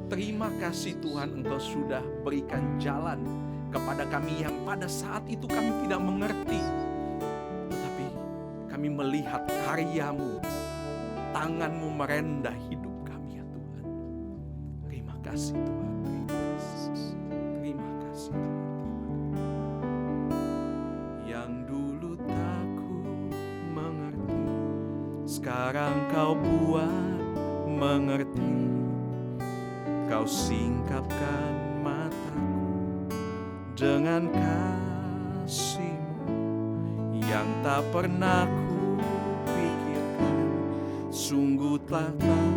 Terima kasih Tuhan Engkau sudah berikan jalan kepada kami yang pada saat itu kami tidak mengerti. Tetapi kami melihat karya-Mu, tangan-Mu merendah hidup kami ya Tuhan. Terima kasih Tuhan, terima kasih. Terima kasih Tuhan. Yang dulu tak ku mengerti, sekarang Kau buat mengerti. Kau singkapkan mataku dengan kasih-Mu yang tak pernah ku pikirkan. Sungguh telah Kau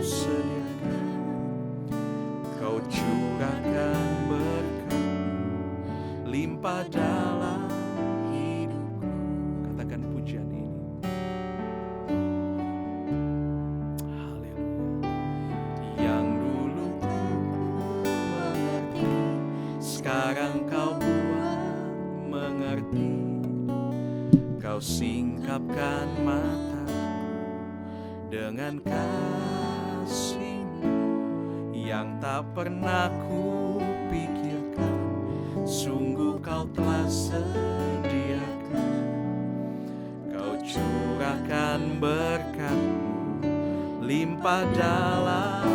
sediakan. Kau curahkan berkat-Mu limpah dalam hidupku. Katakan pujian ini. Sekarang Kau buat mengerti. Kau singkapkan mataku dengan kasih-Mu yang tak pernah ku pikirkan. Sungguh Kau telah sediakan. Kau curahkan berkat-Mu limpah dalam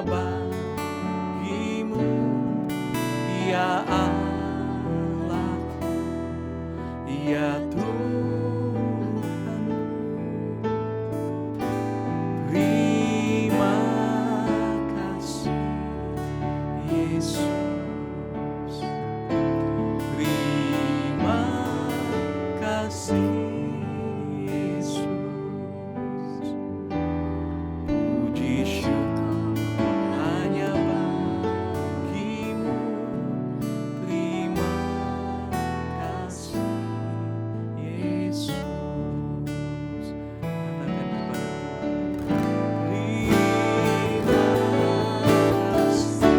bagi-Mu ya Allah, ya Tuhan. Terima kasih Yesus. Terima kasih Yesus. Puji syukur hanya bagi-Mu. Terima kasih Yesus. Katakan kepada Tuhan, terima kasih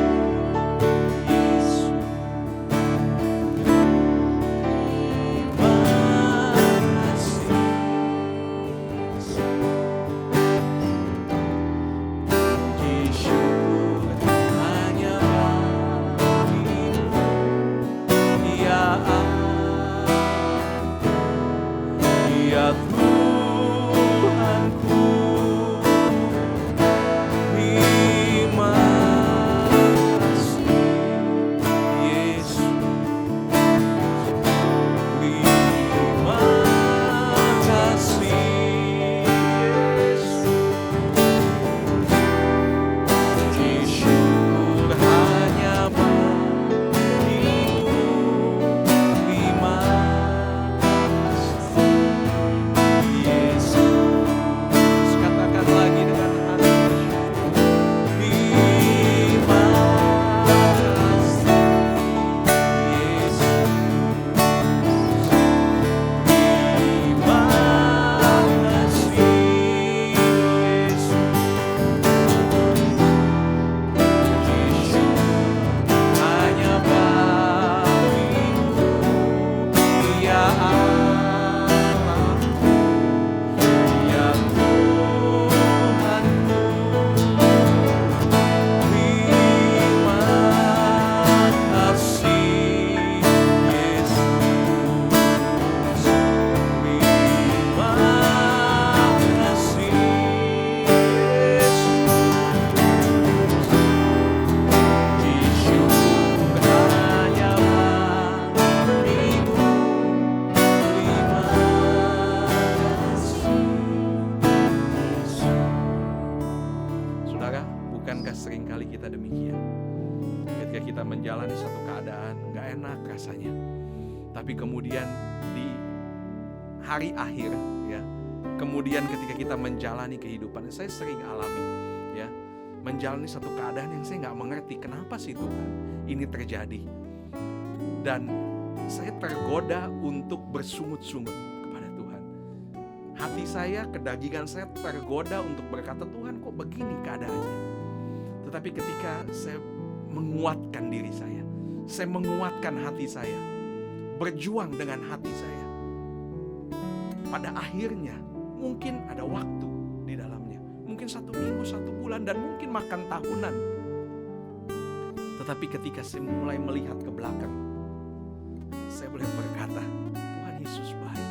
menjalani satu keadaan gak enak rasanya, tapi kemudian di hari akhir ya, kemudian ketika kita menjalani kehidupan, saya sering alami ya, menjalani satu keadaan yang saya gak mengerti kenapa sih Tuhan ini terjadi, dan saya tergoda untuk bersungut-sungut kepada Tuhan. Hati saya, kedagingan saya tergoda untuk berkata, Tuhan kok begini keadaannya. Tetapi ketika saya menguatkan diri saya menguatkan hati saya, berjuang dengan hati saya, pada akhirnya mungkin ada waktu di dalamnya, mungkin 1 minggu, 1 bulan, dan mungkin makan tahunan. Tetapi ketika saya mulai melihat ke belakang, saya boleh berkata, Tuhan Yesus baik.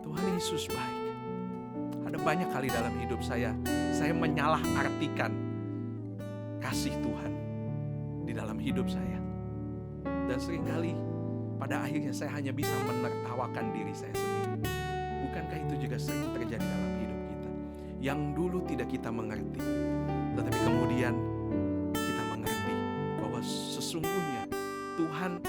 Tuhan Yesus baik. Ada banyak kali dalam hidup saya menyalahartikan kasih Tuhan di dalam hidup saya. Dan seringkali pada akhirnya saya hanya bisa menertawakan diri saya sendiri. Bukankah itu juga sering terjadi dalam hidup kita? Yang dulu tidak kita mengerti, tetapi kemudian kita mengerti bahwa sesungguhnya Tuhan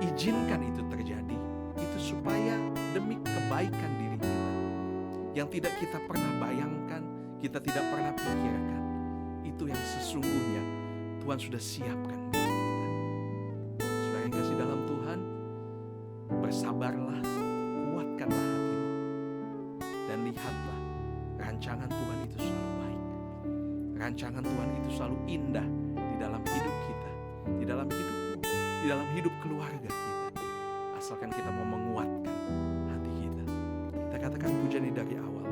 izinkan itu terjadi, itu supaya demi kebaikan diri kita, yang tidak kita pernah bayangkan, kita tidak pernah pikirkan. Itu yang sesungguhnya Tuhan sudah siapkan buat kita. Saudara yang kasih dalam Tuhan, bersabarlah, kuatkanlah hatimu, dan lihatlah rancangan Tuhan itu selalu baik. Rancangan Tuhan itu selalu indah di dalam hidup kita, di dalam hidupmu, di dalam hidup keluarga kita, asalkan kita mau menguatkan hati kita. Kita katakan pujian ini dari awal.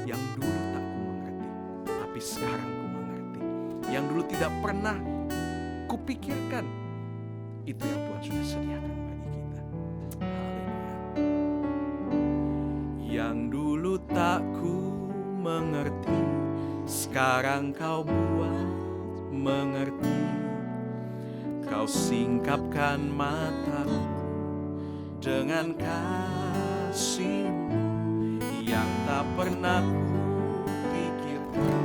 Yang dulu tak ku mengerti, tapi sekarang ku mengerti. Yang dulu tidak pernah kupikirkan, itu yang Tuhan sudah sediakan bagi kita. Haleluya. Yang dulu tak ku mengerti, sekarang kau buat mengerti. Kau singkapkan mataku dengan kasih-Mu yang tak pernah ku pikirkan.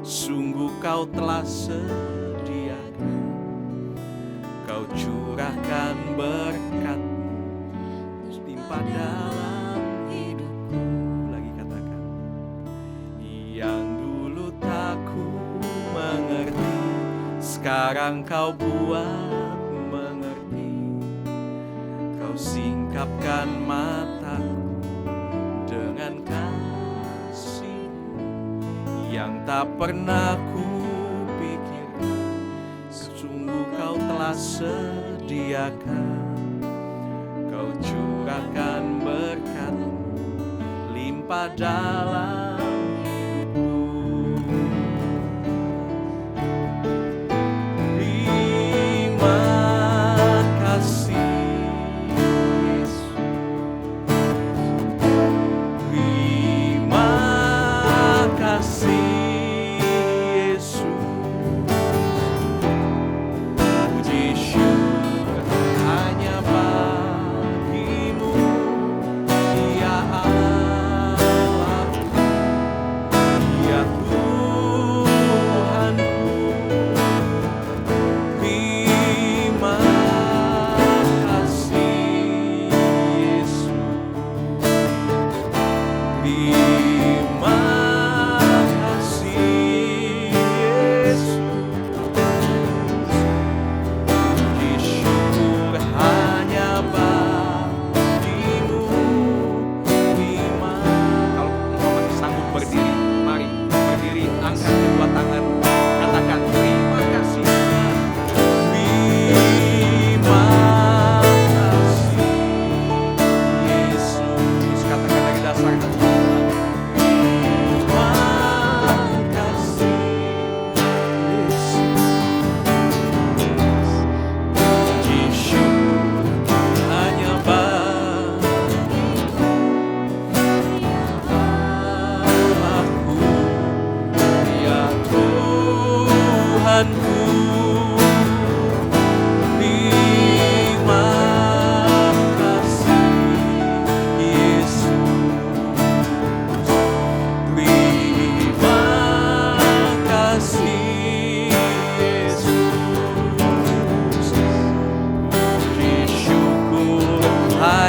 Sungguh kau telah sediakan, kau curahkan berkat-Mu limpah dalam hidupku. Lagi katakan, yang dulu tak ku mengerti, sekarang kau buat mengerti. Kau singkapkan mataku dengan kasih-Mu yang tak pernah ku pikirkan. Sungguh kau telah sediakan, kau curahkan berkat-Mu limpah dalam hidupku. Terima kasih Yesus, terima kasih Yesus. Puji syukur hanya bagi-Mu, ya Allah.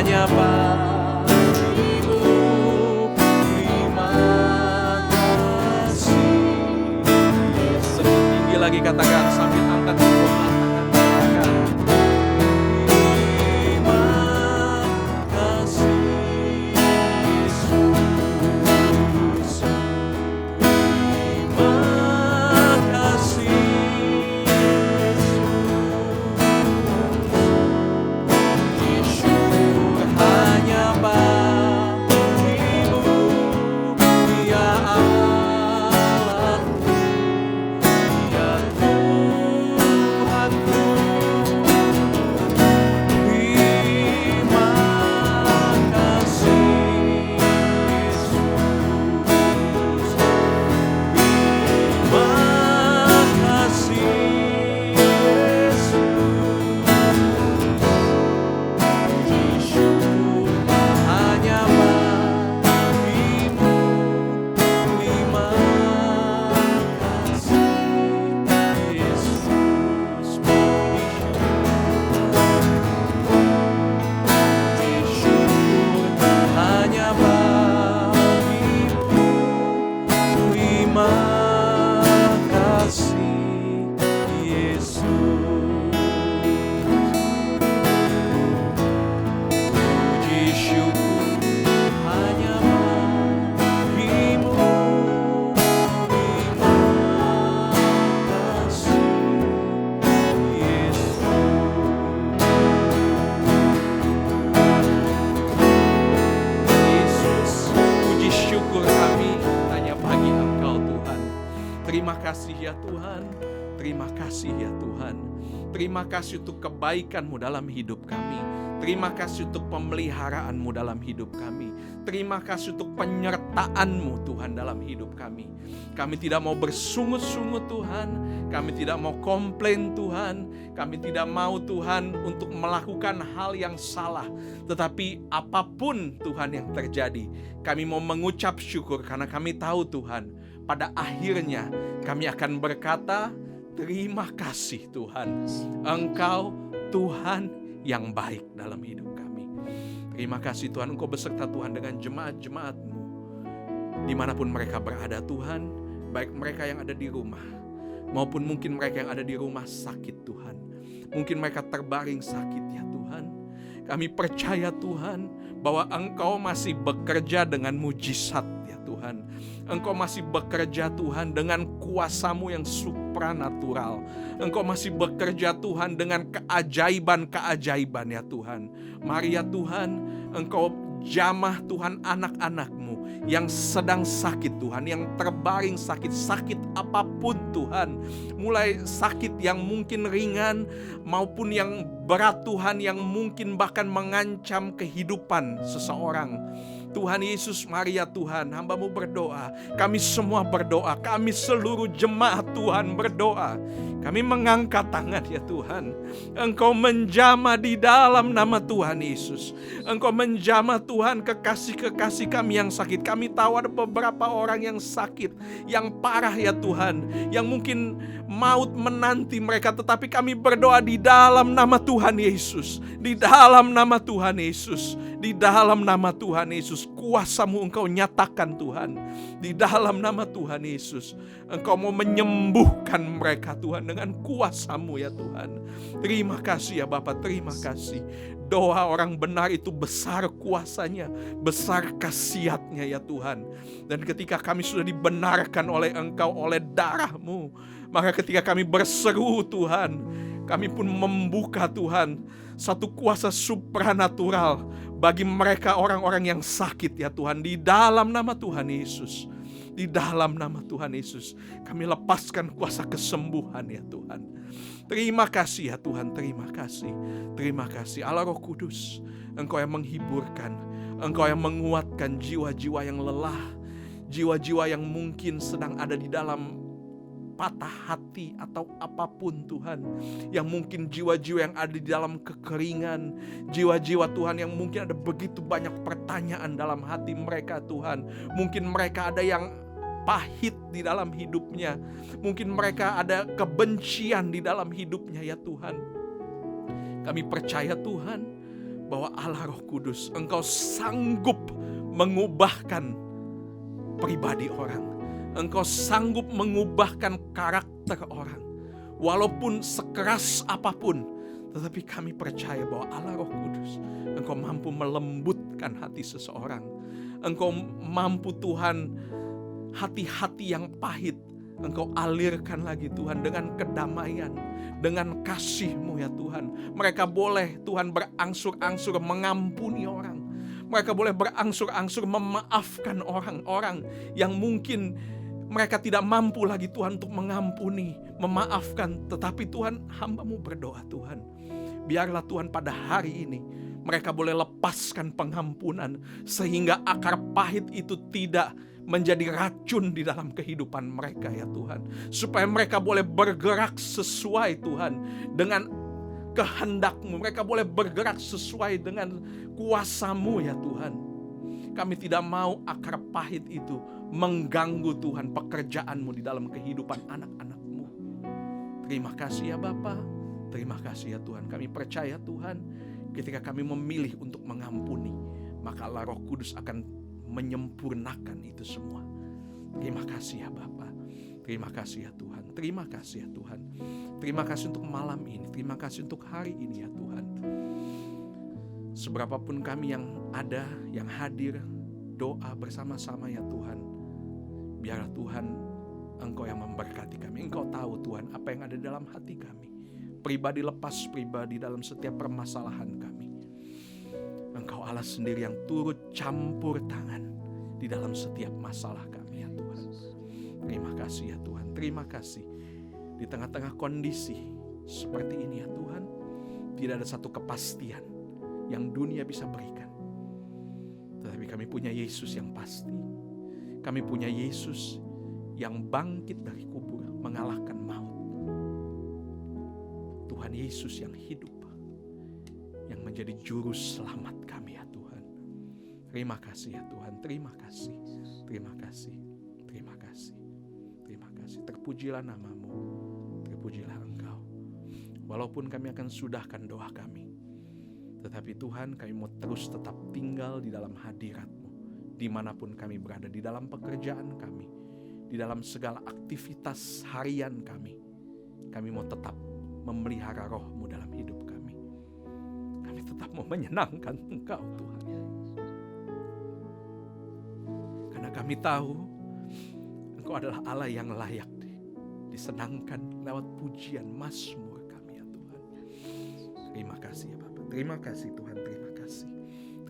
hanya bagimu. Terima kasih. Sedikit tinggi lagi katakan sambil angkat kedua tangan, katakan terima kasih Yesus. Terima kasih Yesus. Hanya bagimu, ya Allahku, ya Tuhanku. Terima kasih Yesus. Terima kasih Yesus. Hanya bagimu. Terima kasih Yesus. Hanya bagimu. Terima kasih Yesus. Puji syukur hanya bagimu. Terima kasih Yesus. Yesus, puji syukur kami hanya bagi Engkau Tuhan. Terima kasih ya Tuhan. Terima kasih ya Tuhan. Terima kasih untuk kebaikan-Mu dalam hidup kami. Terima kasih untuk pemeliharaan-Mu dalam hidup kami. Terima kasih untuk penyertaan-Mu Tuhan dalam hidup kami. Kami tidak mau bersungut-sungut Tuhan. Kami tidak mau komplain Tuhan. Kami tidak mau Tuhan untuk melakukan hal yang salah. Tetapi apapun Tuhan yang terjadi, kami mau mengucap syukur karena kami tahu Tuhan, pada akhirnya kami akan berkata, terima kasih Tuhan. Engkau Tuhan yang baik dalam hidup kami. Terima kasih Tuhan, Engkau beserta Tuhan dengan jemaat-jemaat-Mu dimanapun mereka berada Tuhan. Baik mereka yang ada di rumah, maupun mungkin mereka yang ada di rumah sakit Tuhan. Mungkin mereka terbaring sakit ya Tuhan. Kami percaya Tuhan bahwa Engkau masih bekerja dengan mujizat ya Tuhan. Engkau masih bekerja Tuhan dengan kuasa-Mu yang supranatural. Engkau masih bekerja Tuhan dengan keajaiban-keajaiban ya Tuhan. Mari ya Tuhan, Engkau jamah Tuhan anak-anak-Mu yang sedang sakit Tuhan, yang terbaring sakit apapun Tuhan. Mulai sakit yang mungkin ringan maupun yang berat Tuhan, yang mungkin bahkan mengancam kehidupan seseorang. Tuhan Yesus, mari ya Tuhan, hamba-Mu berdoa. Kami semua berdoa, kami seluruh jemaat Tuhan berdoa. Kami mengangkat tangan ya Tuhan. Engkau menjamah di dalam nama Tuhan Yesus. Engkau menjamah Tuhan kekasih-kekasih kami yang sakit. Kami tahu ada beberapa orang yang sakit, yang parah ya Tuhan, yang mungkin maut menanti mereka. Tetapi kami berdoa di dalam nama Tuhan Yesus. Di dalam nama Tuhan Yesus. Di dalam nama Tuhan Yesus, kuasa-Mu Engkau nyatakan Tuhan. Di dalam nama Tuhan Yesus, Engkau mau menyembuhkan mereka Tuhan dengan kuasa-Mu ya Tuhan. Terima kasih ya Bapa, terima kasih. Doa orang benar itu besar kuasanya, besar khasiatnya ya Tuhan. Dan ketika kami sudah dibenarkan oleh Engkau, oleh darah-Mu, maka ketika kami berseru Tuhan, kami pun membuka Tuhan satu kuasa supranatural bagi mereka orang-orang yang sakit ya Tuhan. Di dalam nama Tuhan Yesus, di dalam nama Tuhan Yesus, kami lepaskan kuasa kesembuhan ya Tuhan. Terima kasih ya Tuhan, terima kasih. Terima kasih Allah Roh Kudus, Engkau yang menghiburkan, Engkau yang menguatkan jiwa-jiwa yang lelah, jiwa-jiwa yang mungkin sedang ada di dalam patah hati atau apapun Tuhan, yang mungkin jiwa-jiwa yang ada di dalam kekeringan, jiwa-jiwa Tuhan yang mungkin ada begitu banyak pertanyaan dalam hati mereka Tuhan. Mungkin mereka ada yang pahit di dalam hidupnya, mungkin mereka ada kebencian di dalam hidupnya ya Tuhan. Kami percaya Tuhan bahwa Allah Roh Kudus, Engkau sanggup mengubahkan pribadi orang. Engkau sanggup mengubahkan karakter orang. Walaupun sekeras apapun, tetapi kami percaya bahwa Allah Roh Kudus, Engkau mampu melembutkan hati seseorang. Engkau mampu Tuhan, hati-hati yang pahit Engkau alirkan lagi Tuhan dengan kedamaian, dengan kasih-Mu ya Tuhan. Mereka boleh Tuhan berangsur-angsur mengampuni orang. Mereka boleh berangsur-angsur memaafkan orang-orang yang mungkin mereka tidak mampu lagi Tuhan untuk mengampuni, memaafkan. Tetapi Tuhan, hamba-Mu berdoa Tuhan, biarlah Tuhan pada hari ini mereka boleh lepaskan pengampunan, sehingga akar pahit itu tidak menjadi racun di dalam kehidupan mereka ya Tuhan. Supaya mereka boleh bergerak sesuai Tuhan dengan kehendak-Mu. Mereka boleh bergerak sesuai dengan kuasa-Mu ya Tuhan. Kami tidak mau akar pahit itu mengganggu Tuhan pekerjaan-Mu di dalam kehidupan anak-anak-Mu. Terima kasih ya Bapa. Terima kasih ya Tuhan. Kami percaya Tuhan, ketika kami memilih untuk mengampuni, maka Allah Roh Kudus akan menyempurnakan itu semua. Terima kasih ya Bapa. Terima kasih ya Tuhan. Terima kasih ya Tuhan. Terima kasih untuk malam ini. Terima kasih untuk hari ini ya Tuhan. Seberapapun kami yang ada, yang hadir, doa bersama-sama ya Tuhan. Biarlah Tuhan, Engkau yang memberkati kami. Engkau tahu Tuhan apa yang ada dalam hati kami. Pribadi lepas pribadi dalam setiap permasalahan kami. Engkau Allah sendiri yang turut campur tangan di dalam setiap masalah kami ya Tuhan. Terima kasih ya Tuhan. Terima kasih. Di tengah-tengah kondisi seperti ini ya Tuhan, tidak ada satu kepastian yang dunia bisa berikan. Tetapi kami punya Yesus yang pasti. Kami punya Yesus yang bangkit dari kubur, mengalahkan maut. Tuhan Yesus yang hidup, yang menjadi juru selamat kami ya Tuhan. Terima kasih ya Tuhan. Terima kasih. Terima kasih. Terima kasih. Terima kasih. Terpujilah nama-Mu. Terpujilah Engkau. Walaupun kami akan sudahkan doa kami, tetapi Tuhan, kami mau terus tetap tinggal di dalam hadirat-Mu. Dimanapun kami berada, di dalam pekerjaan kami, di dalam segala aktivitas harian kami. Kami mau tetap memelihara Roh-Mu dalam hidup kami. Kami tetap mau menyenangkan Engkau Tuhan. Karena kami tahu Engkau adalah Allah yang layak disenangkan lewat pujian mazmur kami ya Tuhan. Terima kasih ya Bapak. Terima kasih Tuhan. Terima kasih.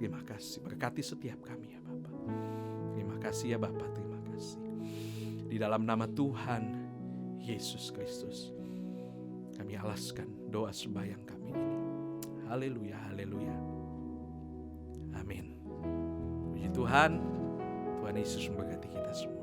Terima kasih. Berkati setiap kami ya Bapak. Terima kasih ya Bapak. Terima kasih. Di dalam nama Tuhan Yesus Kristus, kami alaskan doa sembahyang kami ini. Haleluya, haleluya. Amin. Puji Tuhan. Tuhan Yesus memberkati kita semua.